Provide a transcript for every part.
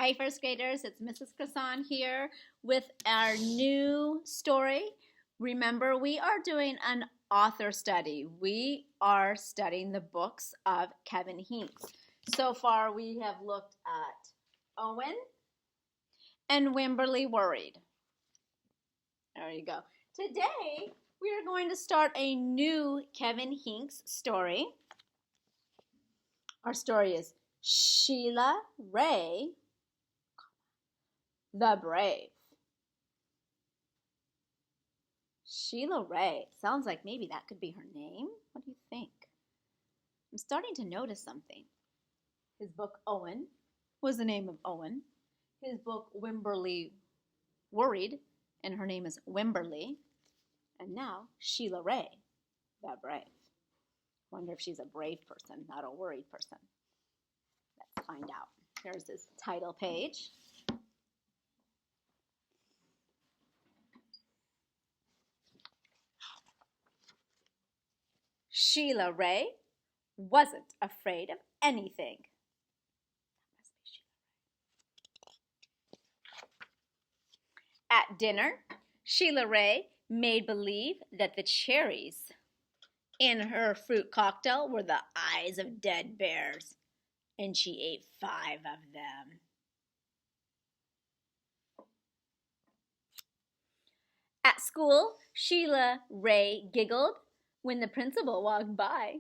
Hi, first graders. It's Mrs. Croissant here with our new story. Remember, we are doing an author study. We are studying the books of Kevin Hinks. So far, we have looked at Owen and Wimberly Worried. There you go. Today, we are going to start a new Kevin Hinks story. Our story is Sheila Ray, the Brave. Sheila Ray. Sounds like maybe that could be her name. What do you think? I'm starting to notice something. His book, Owen, was the name of Owen. His book, Wimberly Worried, and her name is Wimberly. And now, Sheila Ray, the Brave. Wonder if she's a brave person, not a worried person. Let's find out. Here's his title page. Sheila Ray wasn't afraid of anything. At dinner, Sheila Ray made believe that the cherries in her fruit cocktail were the eyes of dead bears, and she ate 5 of them. At school, Sheila Ray giggled when the principal walked by.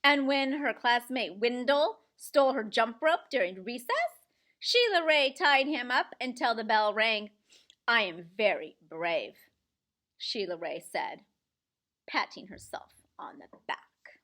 And when her classmate Wendell stole her jump rope during recess, Sheila Ray tied him up until the bell rang. "I am very brave," Sheila Ray said, patting herself on the back.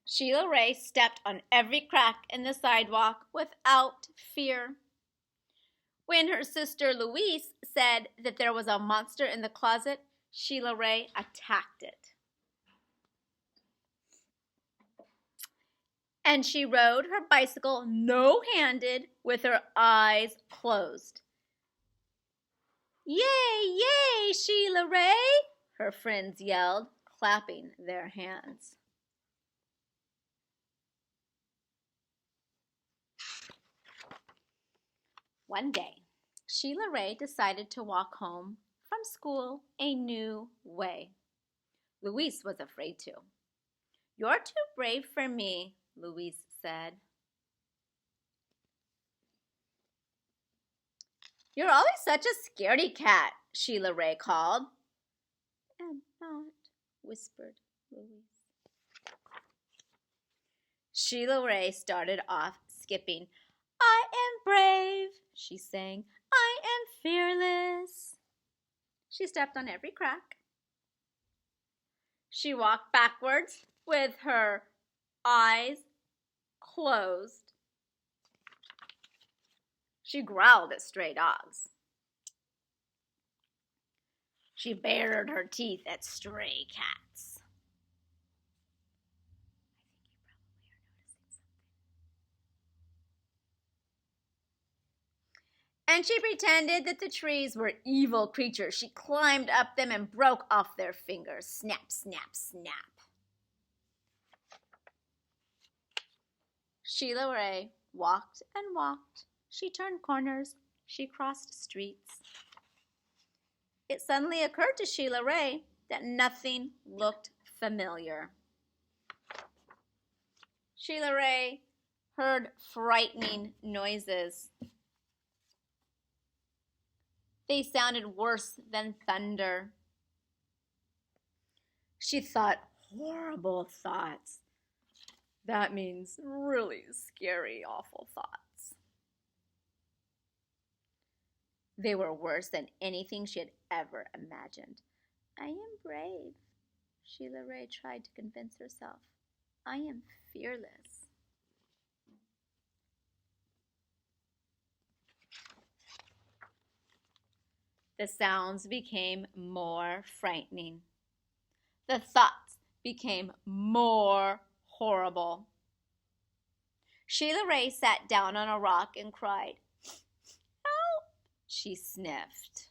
Sheila Ray stepped on every crack in the sidewalk without fear. When her sister Louise said that there was a monster in the closet, Sheila Ray attacked it. And she rode her bicycle no-handed with her eyes closed. "Yay, yay, Sheila Ray!" her friends yelled, clapping their hands. One day, Sheila Ray decided to walk home from school a new way. Louise was afraid to. "You're too brave for me," Louise said. "You're always such a scaredy cat," Sheila Ray called. "I'm not," whispered Louise. Sheila Ray started off skipping. "I am brave," she sang. "I am fearless." She stepped on every crack. She walked backwards with her eyes closed. She growled at stray dogs. She bared her teeth at stray cats. And she pretended that the trees were evil creatures. She climbed up them and broke off their fingers. Snap, snap, snap. Sheila Ray walked and walked. She turned corners. She crossed streets. It suddenly occurred to Sheila Ray that nothing looked familiar. Sheila Ray heard frightening noises. They sounded worse than thunder. She thought horrible thoughts. That means really scary, awful thoughts. They were worse than anything she had ever imagined. "I am brave," Sheila Ray tried to convince herself. "I am fearless." The sounds became more frightening. The thoughts became more horrible. Sheila Ray sat down on a rock and cried. "Help!" she sniffed.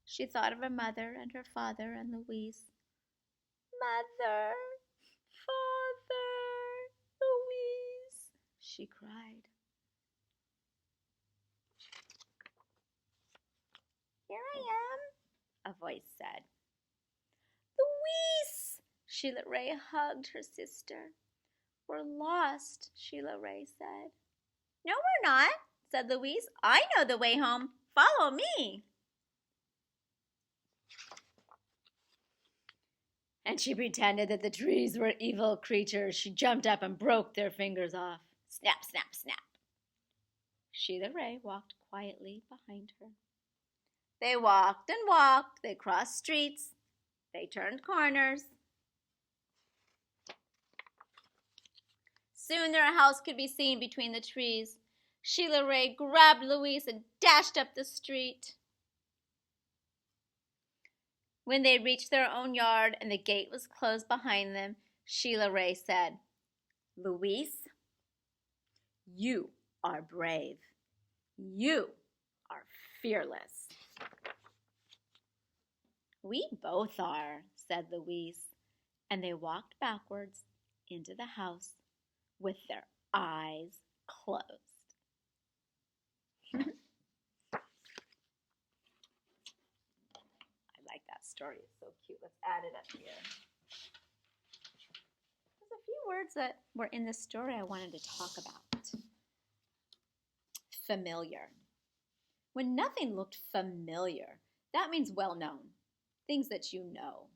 She thought of her mother and her father and Louise. Mother, Father, Louise, she cried. Here I am, a voice said. Louise! Sheila Ray hugged her sister. We're lost, Sheila Ray said. No, we're not, said Louise. I know the way home. Follow me. And she pretended that the trees were evil creatures. She jumped up and broke their fingers off. Snap, snap, snap. Sheila Ray walked quietly behind her. They walked and walked. They crossed streets. They turned corners. Soon their house could be seen between the trees. Sheila Ray grabbed Louise and dashed up the street. When they reached their own yard and the gate was closed behind them, Sheila Ray said, Louise, you are brave. You are fearless. We both are, said Louise, and they walked backwards into the house with their eyes closed. I like that story. It's so cute. Let's add it up here. There's a few words that were in this story I wanted to talk about. Familiar. When nothing looked familiar, that means well known. Things that you know.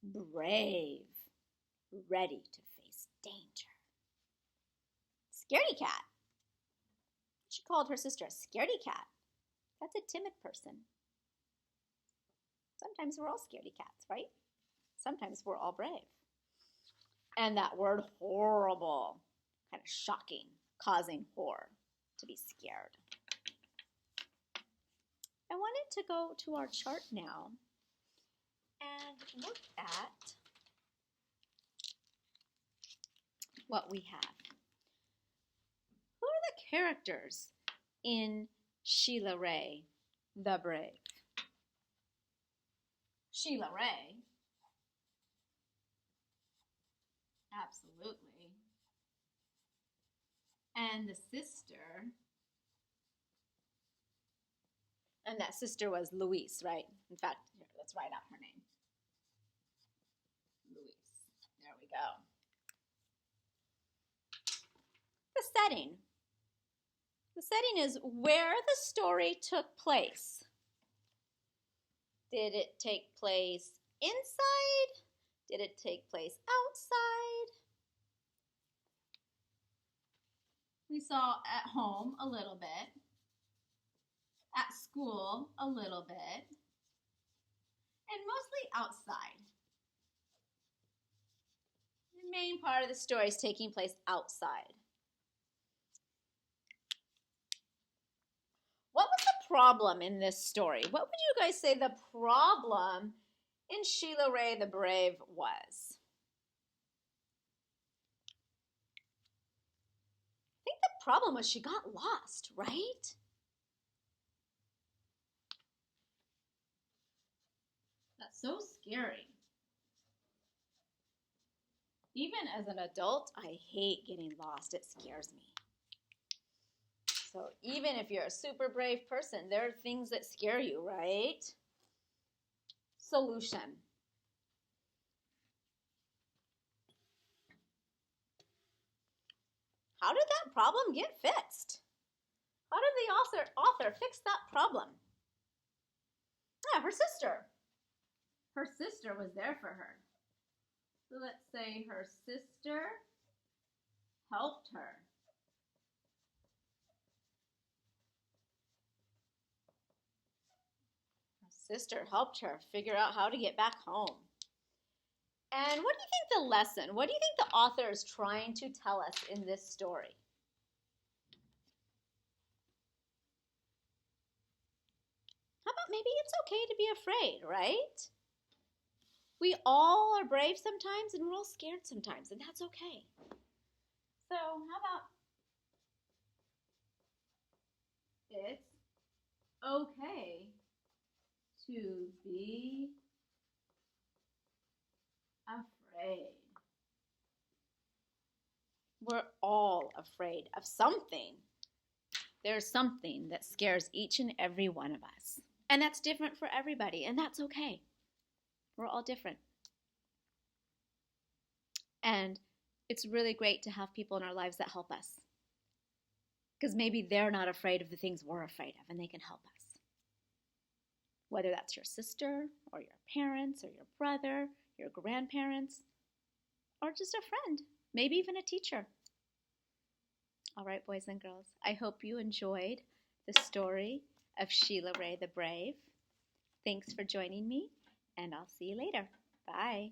Brave. Ready to face danger. Scaredy cat. She called her sister a scaredy cat. That's a timid person. Sometimes we're all scaredy cats, right? Sometimes we're all brave. And that word horrible, kind of shocking, causing horror, to be scared. I wanted to go to our chart now and look at what we have. Who are the characters in Sheila Ray, the Brave? Sheila Ray, absolutely. And the sister, and that sister was Louise, right? In fact, here, let's write out her name. Louise. There we go. The setting. The setting is where the story took place. Did it take place inside? Did it take place outside? We saw at home a little bit, at school a little bit, and mostly outside. The main part of the story is taking place outside. What was the problem in this story? What would you guys say the problem in Sheila Ray the Brave was? I think the problem was she got lost, right? That's so scary. Even as an adult, I hate getting lost. It scares me. So even if you're a super brave person, there are things that scare you, right? Solution. How did that problem get fixed? How did the author fix that problem? Yeah, her sister. Her sister was there for her. So let's say her sister helped her. Her sister helped her figure out how to get back home. And what do you think the lesson, what do you think the author is trying to tell us in this story? How about maybe it's okay to be afraid, right? We all are brave sometimes and we're all scared sometimes, and that's okay. So how about it's okay to be afraid. We're all afraid of something. There's something that scares each and every one of us. And that's different for everybody, and that's okay. We're all different. And it's really great to have people in our lives that help us. Because maybe they're not afraid of the things we're afraid of, and they can help us. Whether that's your sister, or your parents, or your brother, your grandparents, or just a friend, maybe even a teacher. All right, boys and girls, I hope you enjoyed the story of Sheila Ray the Brave. Thanks for joining me, and I'll see you later. Bye.